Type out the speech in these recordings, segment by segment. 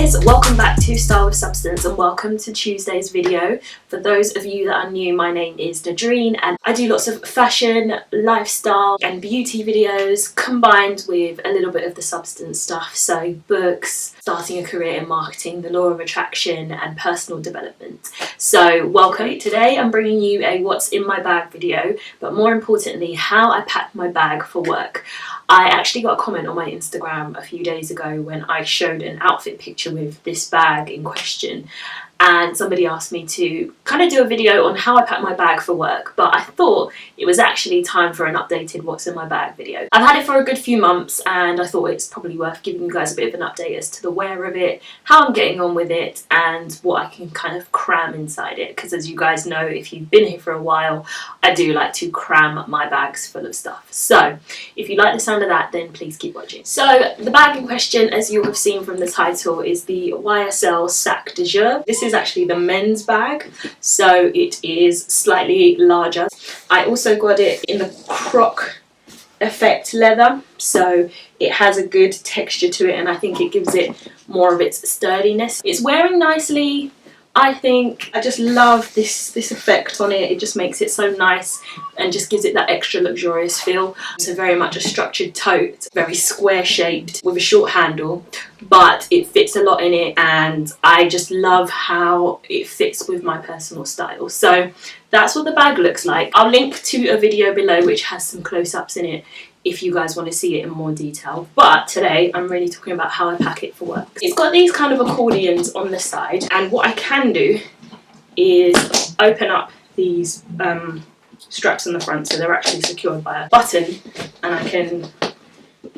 guys, welcome back to Style with Substance and welcome to Tuesday's video. For those of you that are new, my name is Nadreen and I do lots of fashion, lifestyle and beauty videos combined with a little bit of the substance stuff, so books, starting a career in marketing, the law of attraction and personal development. So welcome. Today I'm bringing you a what's in my bag video, but more importantly how I pack my bag for work. I actually got a comment on my Instagram a few days ago when I showed an outfit picture with this bag in question, and somebody asked me to kind of do a video on how I pack my bag for work, but I thought it was actually time for an updated what's in my bag video. I've had it for a good few months and I thought it's probably worth giving you guys a bit of an update as to the wear of it, how I'm getting on with it and what I can kind of cram inside it, because as you guys know, if you've been here for a while, I do like to cram my bags full of stuff. So if you like the sound of that, then please keep watching. So the bag in question, as you have seen from the title, is the YSL SAC DE JOUR. This is actually the men's bag, so it is slightly larger. I also got it in the croc effect leather, so it has a good texture to it and I think it gives it more of its sturdiness. It's wearing nicely, I think. I just love this effect on it. It just makes it so nice and just gives it that extra luxurious feel. So very much a structured tote, very square shaped with a short handle, but it fits a lot in it and I just love how it fits with my personal style. So that's what the bag looks like. I'll link to a video below which has some close-ups in it if you guys want to see it in more detail, but today I'm really talking about how I pack it for work. It's got these kind of accordions on the side, and what I can do is open up these straps on the front, so they're actually secured by a button, and I can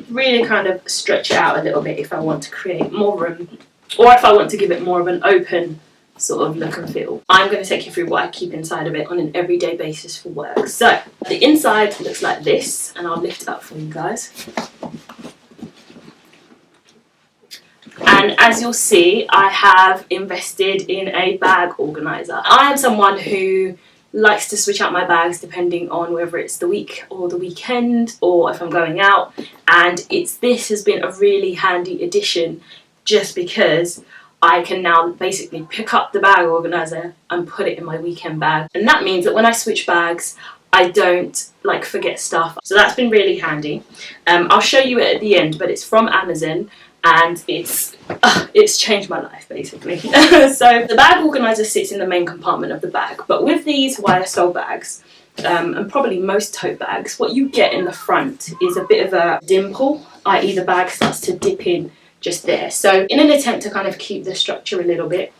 really kind of stretch it out a little bit if I want to create more room, or if I want to give it more of an open sort of look and feel. I'm going to take you through what I keep inside of it on an everyday basis for work. So the inside looks like this, and I'll lift it up for you guys. And as you'll see, I have invested in a bag organizer. I am someone who likes to switch out my bags depending on whether it's the week or the weekend or if I'm going out, and this has been a really handy addition just because I can now basically pick up the bag organizer and put it in my weekend bag, and that means that when I switch bags I don't like forget stuff, so that's been really handy. I'll show you it at the end, but it's from Amazon and it's changed my life basically. So the bag organizer sits in the main compartment of the bag, but with these YSL bags and probably most tote bags, what you get in the front is a bit of a dimple, i.e. the bag starts to dip in just there. So in an attempt to kind of keep the structure a little bit,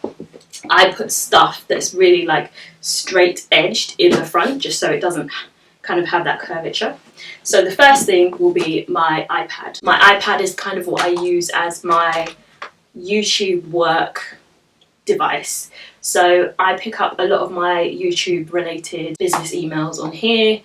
I put stuff that's really like straight edged in the front just so it doesn't kind of have that curvature. So the first thing will be my iPad. My iPad is kind of what I use as my YouTube work device. So I pick up a lot of my YouTube related business emails on here,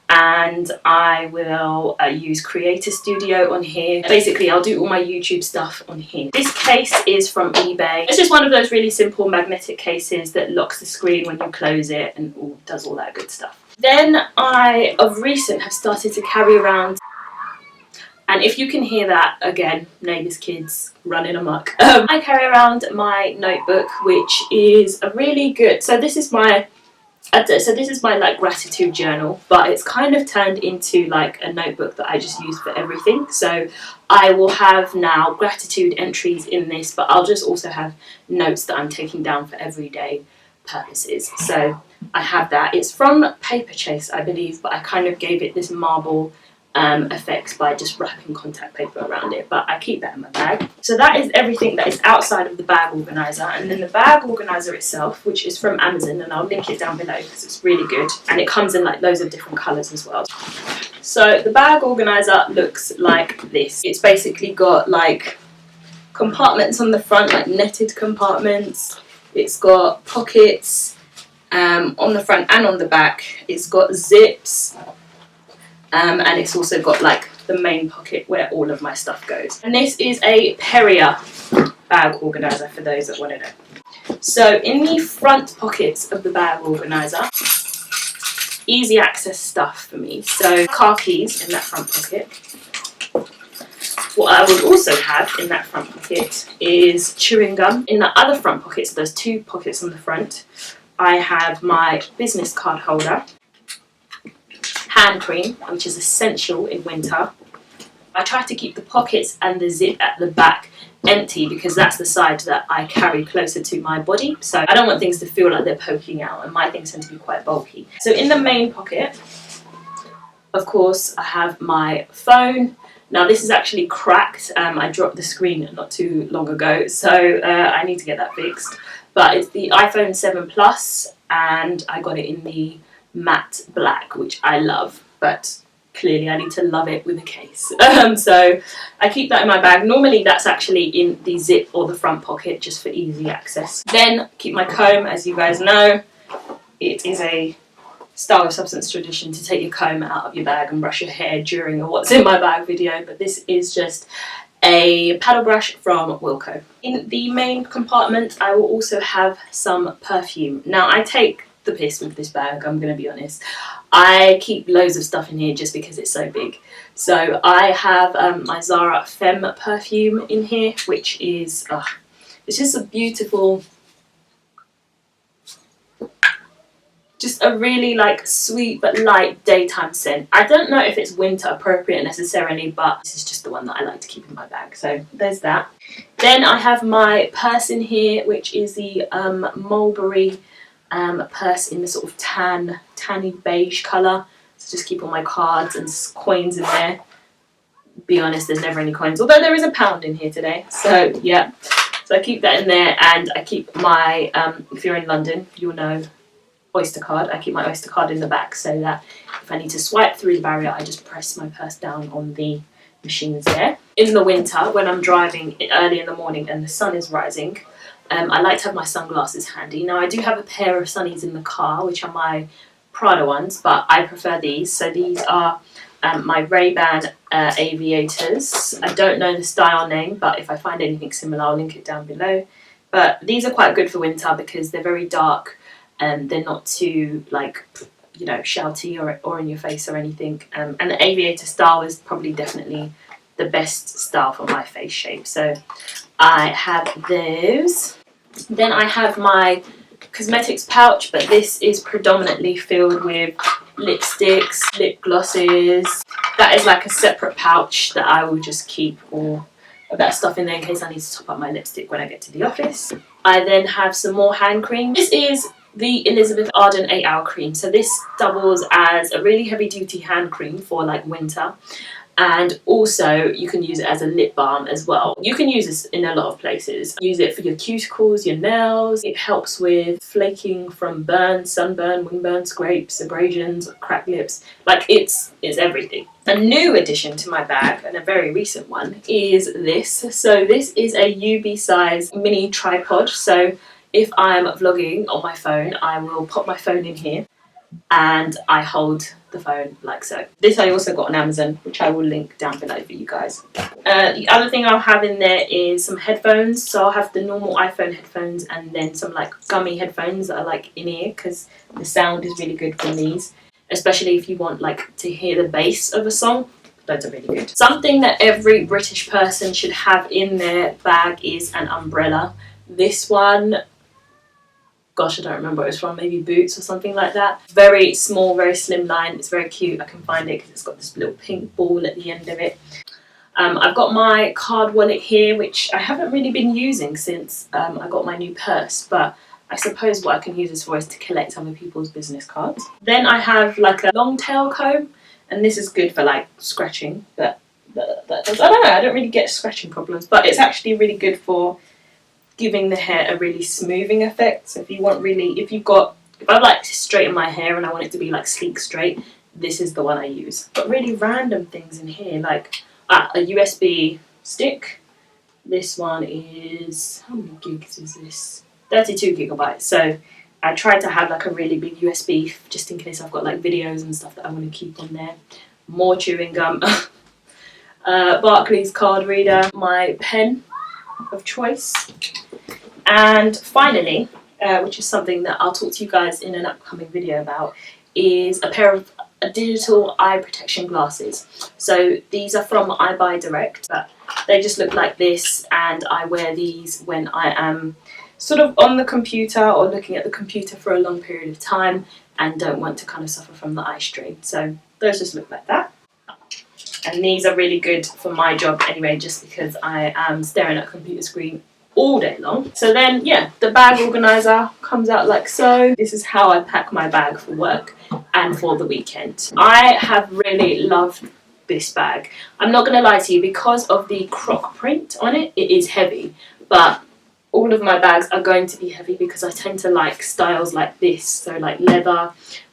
and I will use Creator Studio on here. Basically I'll do all my YouTube stuff on here. This case is from eBay. It's just one of those really simple magnetic cases that locks the screen when you close it and does all that good stuff. Then I, of recent, have started to carry around, and if you can hear that, again, neighbours' kids running amok. I carry around my notebook, which is a really good, so this is my like gratitude journal, but it's kind of turned into like a notebook that I just use for everything. So I will have now gratitude entries in this, but I'll just also have notes that I'm taking down for everyday purposes. So I have that. It's from Paper Chase, I believe, but I kind of gave it this marble effect by just wrapping contact paper around it, but I keep that in my bag. So that is everything that is outside of the bag organizer, and then the bag organizer itself, which is from Amazon, and I'll link it down below because it's really good and it comes in like loads of different colors as well. So the bag organizer looks like this. It's basically got like compartments on the front, like netted compartments. It's got pockets on the front and on the back. It's got zips. And it's also got like the main pocket where all of my stuff goes. And this is a Perrier bag organizer for those that want to know. So in the front pockets of the bag organizer, easy access stuff for me. So car keys in that front pocket. What I would also have in that front pocket is chewing gum. In the other front pocket, so there's 2 pockets on the front, I have my business card holder, hand cream, which is essential in winter. I try to keep the pockets and the zip at the back empty because that's the side that I carry closer to my body. So I don't want things to feel like they're poking out, and my things tend to be quite bulky. So in the main pocket, of course, I have my phone. Now this is actually cracked. I dropped the screen not too long ago, so I need to get that fixed. But it's the iPhone 7 Plus, and I got it in the matte black, which I love, but clearly I need to love it with a case. So I keep that in my bag. Normally that's actually in the zip or the front pocket just for easy access. Then keep my comb. As you guys know, it is a Style with Substance tradition to take your comb out of your bag and brush your hair during a what's in my bag video, but this is just a paddle brush from Wilko. In the main compartment I will also have some perfume. Now I take the piss with this bag, I'm going to be honest. I keep loads of stuff in here just because it's so big. So I have my Zara Femme perfume in here, which is, it's just a beautiful, just a really like sweet but light daytime scent. I don't know if it's winter appropriate necessarily, but this is just the one that I like to keep in my bag. So there's that. Then I have my purse in here, which is the Mulberry purse in the sort of tanny beige colour. So just keep all my cards and coins in there. Be honest, there's never any coins, although there is £1 in here today. So yeah, so I keep that in there, and I keep my, if you're in London, you'll know, Oyster card. I keep my Oyster card in the back so that if I need to swipe through the barrier, I just press my purse down on the machines there. In the winter, when I'm driving early in the morning and the sun is rising, I like to have my sunglasses handy. Now I do have a pair of sunnies in the car, which are my Prada ones, but I prefer these. So these are my Ray-Ban aviators. I don't know the style name, but if I find anything similar, I'll link it down below. But these are quite good for winter because they're very dark and they're not too, like, you know, shouty or in your face or anything. And the aviator style is probably definitely the best style for my face shape. So I have those. Then I have my cosmetics pouch, but this is predominantly filled with lipsticks, lip glosses. That is like a separate pouch that I will just keep all of that stuff in there in case I need to top up my lipstick when I get to the office. I then have some more hand cream. This is the Elizabeth Arden 8-Hour Cream. So this doubles as a really heavy duty hand cream for like winter. And also you can use it as a lip balm as well. You can use this in a lot of places. Use it for your cuticles, your nails. It helps with flaking from burns, sunburn, wingburn, scrapes, abrasions, cracked lips. Like it's everything. A new addition to my bag, and a very recent one, is this. So this is a UB size mini tripod. So if I'm vlogging on my phone, I will pop my phone in here and I hold the phone like so. This I also got on Amazon, which I will link down below for you guys. The other thing I'll have in there is some headphones. So I'll have the normal iPhone headphones and then some like gummy headphones that are like in ear, because the sound is really good from these, especially if you want like to hear the bass of a song. Those are really good. Something that every British person should have in their bag is an umbrella. This one, gosh, I don't remember where it's from, maybe Boots or something like that. Very small, very slim line. It's very cute. I can find it because it's got this little pink ball at the end of it. I've got my card wallet here, which I haven't really been using since I got my new purse, but I suppose what I can use this for is to collect other people's business cards. Then I have like a long tail comb, and this is good for like scratching, but I don't know, I don't really get scratching problems, but it's actually really good for giving the hair a really smoothing effect. So if you want really, if I like to straighten my hair and I want it to be like sleek straight, this is the one I use. But really random things in here, like a USB stick. This one is, how many gigs is this? 32 gigabytes. So I tried to have like a really big USB just in case I've got like videos and stuff that I want to keep on there. More chewing gum. Barclays card reader. My pen of choice. And finally, which is something that I'll talk to you guys in an upcoming video about, is a pair of digital eye protection glasses. So these are from I Buy Direct, but They just look like this, and I wear these when I am sort of on the computer or looking at the computer for a long period of time and don't want to kind of suffer from the eye strain. So those just look like that. And these are really good for my job anyway, just because I am staring at a computer screen all day long. So then, yeah, the bag organizer comes out like so. This is how I pack my bag for work and for the weekend. I have really loved this bag. I'm not going to lie to you, because of the croc print on it, it is heavy, but all of my bags are going to be heavy because I tend to like styles like this, so like leather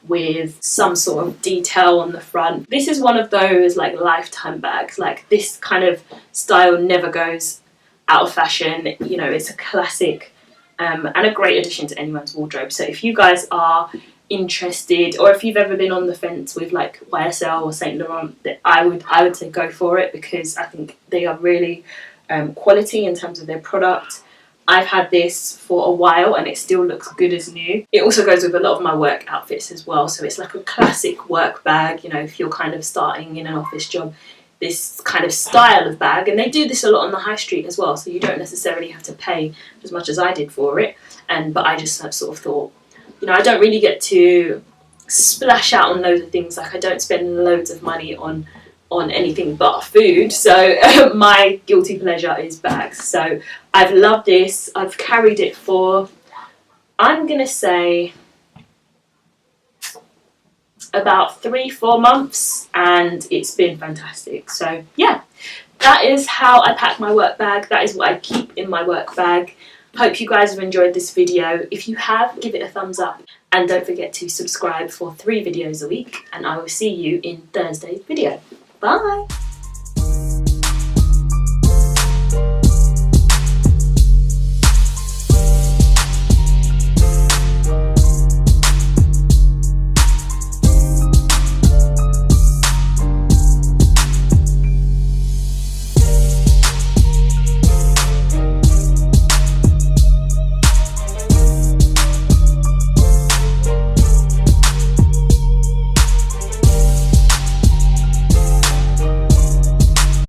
with some sort of detail on the front. This is one of those like lifetime bags. Like, this kind of style never goes out of fashion. You know, it's a classic and a great addition to anyone's wardrobe. So if you guys are interested, or if you've ever been on the fence with like YSL or Saint Laurent, I would say go for it, because I think they are really quality in terms of their product. I've had this for a while and it still looks good as new. It also goes with a lot of my work outfits as well, so it's like a classic work bag, you know, if you're kind of starting in an office job, this kind of style of bag. And they do this a lot on the high street as well, so you don't necessarily have to pay as much as I did for it. But I just sort of thought, you know, I don't really get to splash out on loads of things. Like, I don't spend loads of money on anything but food, so my guilty pleasure is bags. So I've loved this. I've carried it for, I'm gonna say, about 3-4 months, and it's been fantastic. So yeah, that is how I pack my work bag. That is what I keep in my work bag. Hope you guys have enjoyed this video. If you have, give it a thumbs up, and don't forget to subscribe for 3 videos a week, and I will see you in Thursday's video. Bye!